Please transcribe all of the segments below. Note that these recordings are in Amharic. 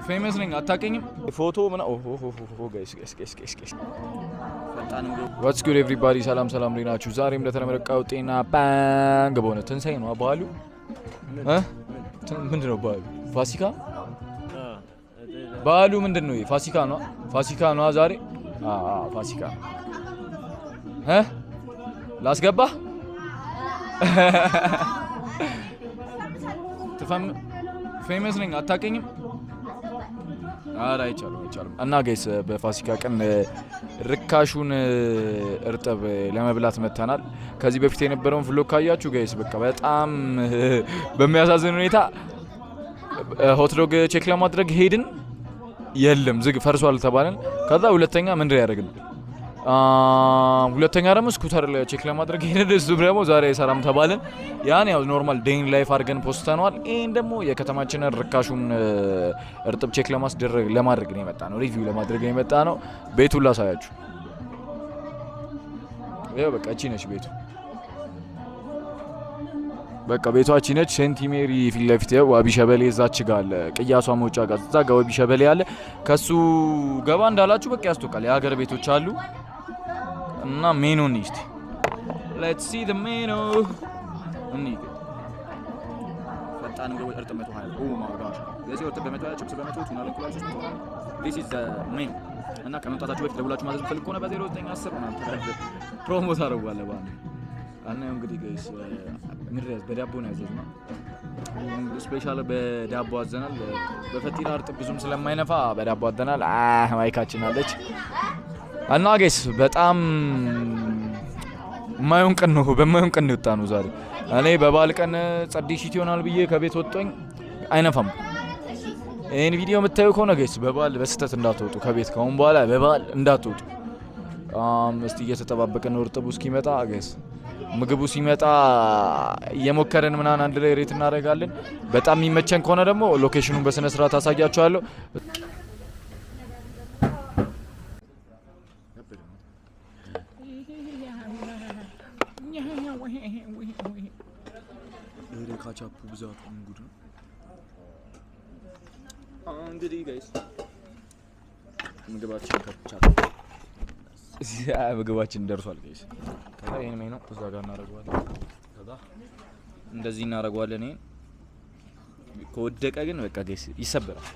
ፌመስ ነኝ አታውቀኝም? ፎቶ ምን ጋይስ ዋትስ ጉድ ኤቭሪባዲ ሰላም ናችሁ? ዛሬም እንደተለመደው ጤና ባንግ በሆነ ትንሳኤ ነው በዓሉ። ምንድነው በዓሉ? ፋሲካ በዓሉ ምንድነው? ፋሲካ ነው ዛሬ። ፋሲካ ላስገባ ፌመስ ነኝ አታውቀኝም? አይቻልም። እና ጋይስ በፋሲካ ቀን ርካሹን እርጥብ ለመብላት መተናል። ከዚህ በፊት የነበረውን ፍሎግ ካያችሁ ጋይስ በቃ በጣም በሚያሳዝን ሁኔታ ሆትዶግ ቼክ ለማድረግ ሄድን፣ የለም ዝግ ፈርሷል ተባለን። ከዛ ሁለተኛ ምንድን ያደረግን? ሁለተኛ ደግሞ ስኩተር ቼክ ለማድረግ ሄደን እሱ ደግሞ ዛሬ ሰላም ተባለን። ያን ያው ኖርማል ዴይን ላይፍ አድርገን ፖስተናል። ይሄን ደግሞ የከተማችንን ርካሹን እርጥብ ቼክ ለማድረግ ነው የመጣ ነው፣ ሪቪው ለማድረግ ነው የመጣ ነው። ቤቱን ላሳያችሁ። ይሄው በቃ እቺ ነች ቤቱ። በቃ ቤቷ እቺ ነች። ሴንት ሜሪ ፊት ለፊት ያው ዋቢ ሸበሌ እዛች ጋር አለ፣ ቅያሷ መውጫ ጋር እዛ ጋር ዋቢ ሸበሌ አለ። ከሱ ገባ እንዳላችሁ በቃ ያስቶካል። የሀገር ቤቶች አሉ እና ሜኑ እስቲ let's see the menu ፈጣን ነው እርጥብ 120 ኦ ማይ ጋሽ ለዚህ እርጥብ 120 ቺፕስ 120 ቱና ለኩላችሁ this is the menu እና ከመምጣታችሁ በፊት ደውላችሁ ማዘዝ ፈልጉ ከሆነ በ0910 ማለት ፕሮሞት አደርጋለሁ ባንዴ እና እንግዲህ ጋይስ ምድረስ በዳቦ ነው ያዘዝነው። ስፔሻል በዳቦ አዘናል። በፈጢራ እርጥብ ብዙም ስለማይነፋ በዳቦ አዘናል። ማይካችን አለች እና ጋይስ በጣም በማይሆን ቀን ነው የወጣነው ዛሬ። እኔ በበዓል ቀን ጸዲ ሺት ይሆናል ብዬ ከቤት ወጥቶኝ አይነፋም። ይሄን ቪዲዮ የምታዩ ከሆነ ጋይስ በበዓል በስተት እንዳትወጡ ከቤት ካሁን በኋላ በበዓል እንዳትወጡ። እስቲ እየተጠባበቀን ነው እርጥቡ እስኪመጣ ጋይስ። ምግቡ ሲመጣ እየሞከረን ምናምን አንድ ላይ ሬት እናደርጋለን። በጣም የሚመቸን ከሆነ ደግሞ ሎኬሽኑን በስነ ስርዓት አሳያችኋለሁ። ካቻፑ ብዛት እንጉድ ነው እንግዲህ ጋይስ። ምግባችን ደርሷል ጋይስ። ከዛ ይሄን ሜኑ እዛ ጋር እናደርገዋለን። ከዛ እንደዚህ እናደርገዋለን። ይሄን ከወደቀ ግን በቃ ጋይስ ይሰበራል።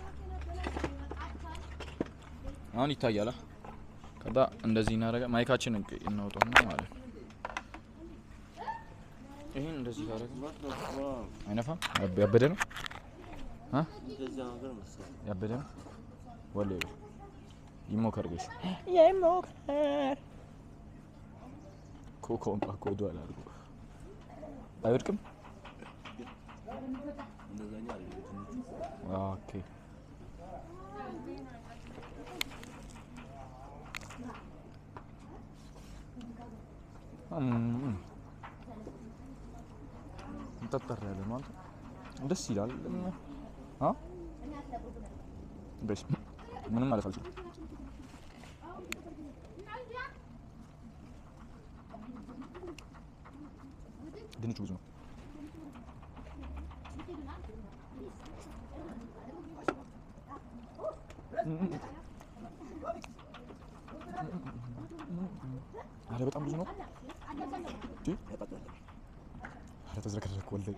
አሁን ይታያል። ከዛ እንደዚህ እናደርጋ ማይካችን እናውጣው ማለት ነው። ይሄን እንደዚህ ታደርጉ አይነፋም። ያበደ ነው እንደዛ ነገር መሰለኝ። ያበደ ነው ወለይ ይሞከር ጋይስ ይሞከር። ኮኮን አቆዶ አላርጉ አይወድቅም። እንደዛኛ አይደለም። ኦኬ ተጠራ ያለ ማለት ደስ ይላል። በስ ምንም ማለት አልችልም። ድንቹ ብዙ ነው። አረ በጣም ብዙ ነው። አረ ተዝረከረከ ወለይ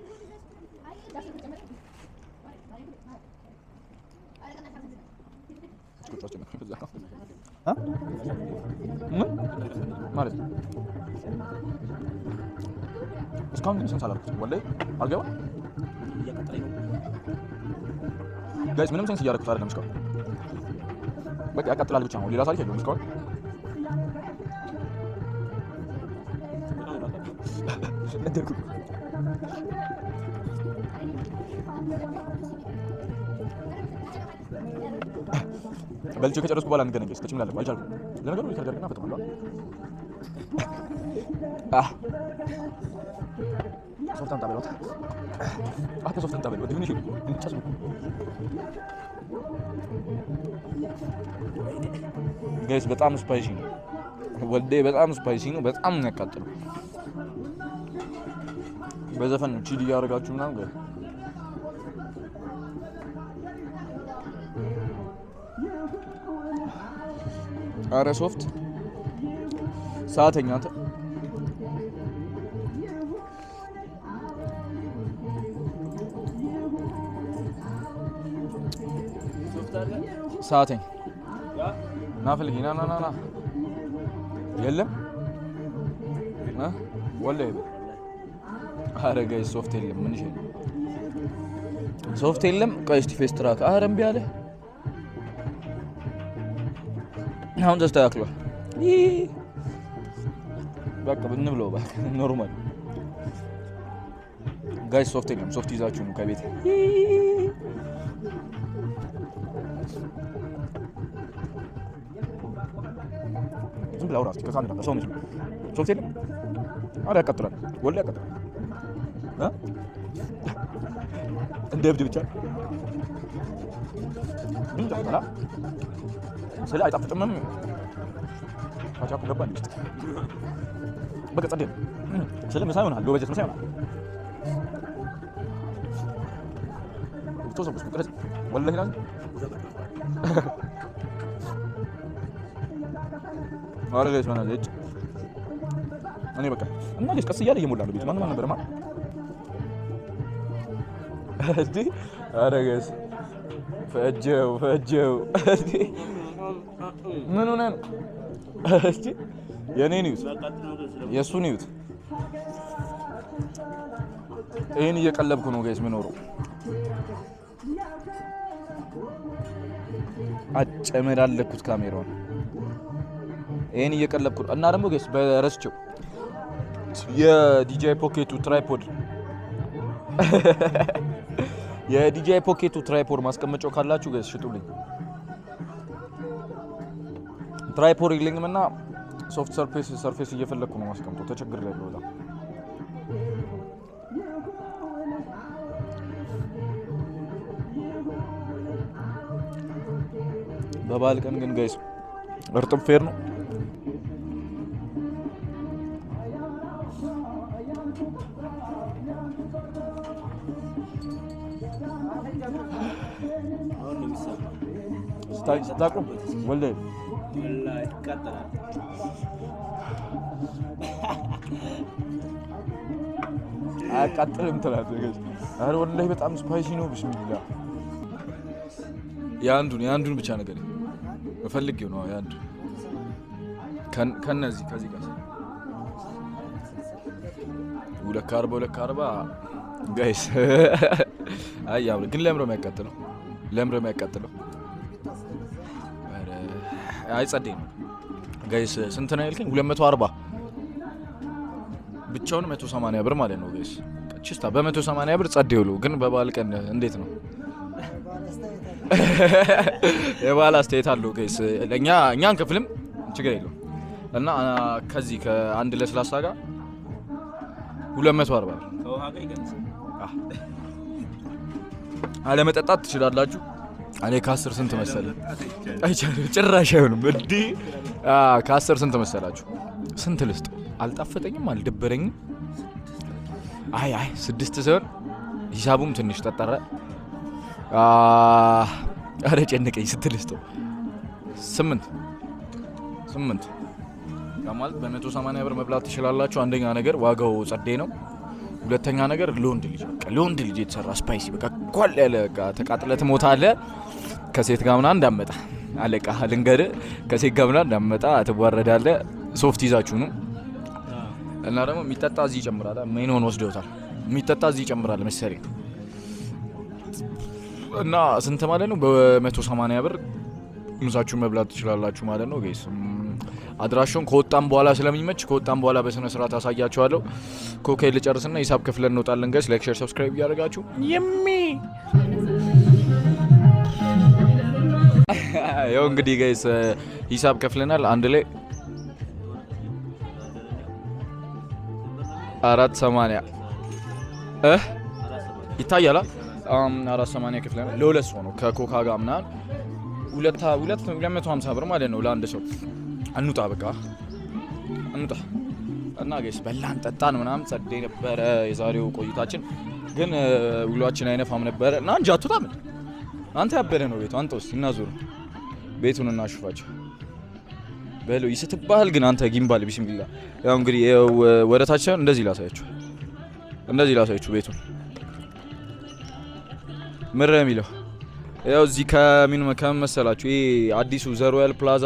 ማለት እስካሁን ግን ሴንስ አላደረኩትም። ወላሂ አልገባም ጋይስ። ምንም ሴንስ እያደረኩት አይደለም እስካሁን። በቃ ያቃጥላል ብቻ ነው፣ ሌላ ታሪክ የለውም እስካሁን። በልቼ ከጨረስኩ በኋላ እንገናኝ ጋይስ። ከጭም ላለሁ አልቻልኩም። ለነገሩ ይከርደርና ፈጥሟል። ሶፍት አምጣ በለው። ሶፍት አምጣ በለው። ዲቪኒሽን እንጨስ ጋይስ። በጣም ስፓይሲ ነው ወልዴ፣ በጣም ስፓይሲ ነው። በጣም ነው ያቃጥለው። በዘፈን ቺሊ ያደርጋችሁ ምናምን ጋር አረ ሶፍት ሰዓተኛ አንተ ሰዓተኛ ና ፈልጊ ና የለም ወላሂ አረ ጋይስ ሶፍት የለም ምን ይሄ ሶፍት የለም ቆይ እስቲ ፌስ ትራክ አረ እምቢ አለ አሁን ተስተካክሏል በቃ ብንብለው በቃ ኖርማል ጋይስ ሶፍት የለም ሶፍት ይዛችሁ ነው ከቤት ዝም ብላ አውራት ከካሜራ ጋር ሰው ነው ሶፍት የለም አረ ያቃጥላል ወላሂ ያቃጥላል እንደ እብድ ብቻ ምን ታውቃለህ ስለ አይጣፍጥምም አጫቁ ገባን ውስጥ በቃ ጸዴ ስለ ምሳ ይሆናል በበጀት ምሳ ይሆናል ተወሰብስ ቅረጽ ወላሂ ነው አረ ጋይስ ማን አለች እኔ በቃ እና ልጅ ቀስ እያለ እየሞላ ነው ቤት ማን ነበር ማለት እስቲ አረ ጋይስ ፈጀው እስቲ ምን ሆነ ነው እስቲ የኔ ኒውስ የሱ ኒውስ ይሄን እየቀለብኩ ነው ጋይስ ምኖረው አጨመዳለኩት ካሜራውን ይሄን እየቀለብኩ እና ደግሞ ጋይስ በረስቸው የዲጄአይ ፖኬቱ ትራይፖድ የዲጄአይ ፖኬቱ ትራይፖድ ማስቀመጫው ካላችሁ ጋይስ ሽጡልኝ ትራይፖድ ይልኝም እና ሶፍት ሰርፌስ እየፈለኩ ነው ማስቀምጠው ተቸግሬያለሁ በጣም በበዓል ቀን ግን ጋይስ እርጥብ ፌር ነው ስታቁም ወላሂ ይቃጠላል አያቃጥልም ትላለህ ጋይስ አረ ወላሂ በጣም ስፓይሲ ነው ቢስሚላህ የአንዱን ብቻ ነገር እፈልጌው ነው ያንዱ ከነዚህ ከዚህ ጋር ሁለት ካርባ ጋይስ አያው ግን ለምሮ የሚያቃጥለው አይ ጸዴ ነው ጋይስ ስንት ነው ያልከኝ 240 ብቻውን 180 ብር ማለት ነው ጋይስ ቺስታ በ180 ብር ጸዴ ይሉ ግን በበዓል ቀን እንዴት ነው የበዓል አስተያየት አለው ጋይስ እኛን ክፍልም ችግር የለውም እና ከዚህ ከአንድ ለስላሳ ጋር 240 ከውሃ ጋር ይገንስ አለመጠጣት ትችላላችሁ እኔ ከ10 ስንት መሰለ አይቻልም ጭራሽ አይሆንም እንዴ ከ10 ስንት መሰላችሁ ስንት ልስጥ አልጣፈጠኝም አልደበረኝም አይ 6 ሲሆን ሂሳቡም ትንሽ ተጠራ አረ ጨነቀኝ ስትልስጠው 8 ማለት በ180 ብር መብላት ትችላላችሁ አንደኛ ነገር ዋጋው ጸዴ ነው ሁለተኛ ነገር ለወንድ ልጅ የተሰራ ስፓይሲ በቃ ኳል ያለ በቃ ተቃጥለህ ትሞታለህ ከሴት ጋር ምናምን እንዳመጣ አለቃ ልንገር ከሴት ጋር ምናምን እንዳመጣ ትዋረዳለህ ሶፍት ይዛችሁ ነው እና ደግሞ የሚጠጣ እዚህ ይጨምራል ሜኑን ወስደውታል የሚጠጣ እዚህ ይጨምራል መሰለኝ እና ስንት ማለት ነው በ180 ብር ምሳችሁን መብላት ትችላላችሁ ማለት ነው ጋይስ አድራሻውን ከወጣም በኋላ ስለሚመች ከወጣም በኋላ በስነ ስርዓት አሳያችኋለሁ ኮካይ ልጨርስና ሂሳብ ከፍለን እንወጣለን ጋይስ ላይክ ሼር ሰብስክራይብ ያደርጋችሁ ያው እንግዲህ ጋይስ ሂሳብ ከፍለናል አንድ ላይ 480 ይታያል 480 ከፍለናል ለሁለት ሰው ነው ከኮካ ጋር ምናምን 250 ብር ማለት ነው ለአንድ ሰው እንውጣ በቃ እንውጣ እና ጋይስ በላን ጠጣን ምናምን ጸዴ ነበረ የዛሬው ቆይታችን ግን ውሏችን አይነፋም ነበረ እና እንጂ አትወጣም አንተ ያበደ ነው ቤቱ አንተ ውስጥ እናዙር ቤቱን እናሽፋቸው በለው ይስትባል ግን አንተ ጊምባል ቢስሚላ። ያው እንግዲህ ወደ ታች እንደዚህ ላሳያችሁ ቤቱን ምረ የሚለው ያው እዚህ ከመሰላችሁ ይሄ አዲሱ ዘሮያል ፕላዛ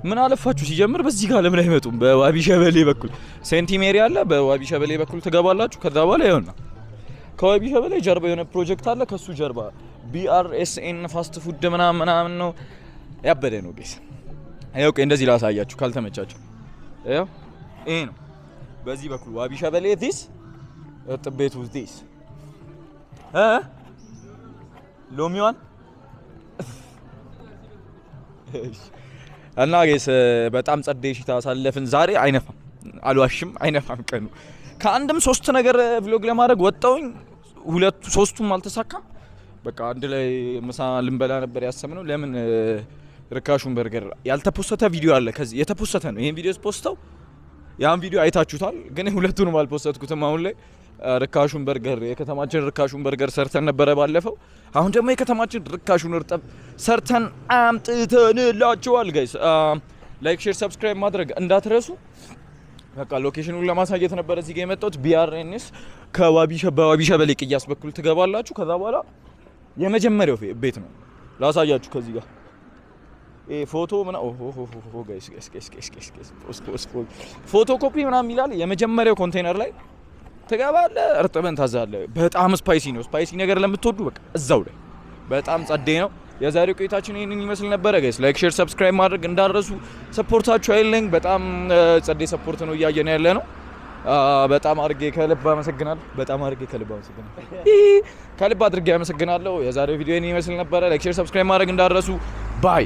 ምን አለፋችሁ ሲጀምር በዚህ ጋር ለምን አይመጡም? በዋቢ ሸበሌ በኩል ሴንቲሜሪ አለ። በዋቢ ሸበሌ በኩል ትገባላችሁ። ከዛ በኋላ ይሆንና ከዋቢ ሸበሌ ጀርባ የሆነ ፕሮጀክት አለ። ከሱ ጀርባ BRSN ፋስት ፉድ ምናምን ነው። ያበደ ነው ጌስ። ያው እንደዚህ ላሳያችሁ ካልተመቻችሁ። ያው ይሄ ነው በዚህ በኩል ዋቢ ሸበሌ ዲስ ጥቤቱ ዲስ ሎሚዋን እና ጌስ በጣም ጸደይ ሽታ አሳለፍን ዛሬ። አይነፋም አልዋሽም፣ አይነፋም ቀኑ። ከአንድም 3 ነገር ቭሎግ ለማድረግ ወጣውኝ፣ 3ቱም አልተሳካም። በቃ አንድ ላይ ምሳ ልንበላ ነበር ያሰብነው። ለምን ርካሹን በርገር ያልተፖሰተ ቪዲዮ አለ። ከዚህ የተፖሰተ ነው። ይሄን ቪዲዮ ስፖስተው ያን ቪዲዮ አይታችሁታል፣ ግን ሁለቱንም አልፖስተትኩትም። አሁን ላይ ርካሹን በርገር የከተማችን ርካሹን በርገር ሰርተን ነበረ ባለፈው። አሁን ደግሞ የከተማችን ርካሹን እርጥብ ሰርተን አምጥተንላችኋል ጋይስ። ላይክ፣ ሼር፣ ሰብስክራይብ ማድረግ እንዳትረሱ። በቃ ሎኬሽኑን ለማሳየት ነበር እዚህ ጋር የመጣሁት። BRNS በዋቢ ሸበሌ ቅያስ በኩል ትገባላችሁ። ከዛ በኋላ የመጀመሪያው ቤት ነው ላሳያችሁ። ከዚህ ጋር ፎቶ ጋይስ ፎቶ ኮፒ ምናምን ይላል። የመጀመሪያው ኮንቴነር ላይ ትገባለህ፣ እርጥበን ታዛለህ። በጣም ስፓይሲ ነው። ስፓይሲ ነገር ለምትወዱ በቃ እዛው ላይ በጣም ጸዴ ነው። የዛሬው ቆይታችን ይሄንን ይመስል ነበረ ጋይስ። ላይክ፣ ሼር፣ ሰብስክራይብ ማድረግ እንዳረሱ። ሰፖርታችሁ አይለኝ። በጣም ጸዴ ሰፖርት ነው እያየን ያለ ነው። በጣም አድርጌ ከልብ አመሰግናለሁ። ከልብ አድርጌ አመሰግናለሁ። የዛሬው ቪዲዮ ይሄንን ይመስል ነበረ። ላይክ፣ ሼር፣ ሰብስክራይብ ማድረግ እንዳረሱ። ባይ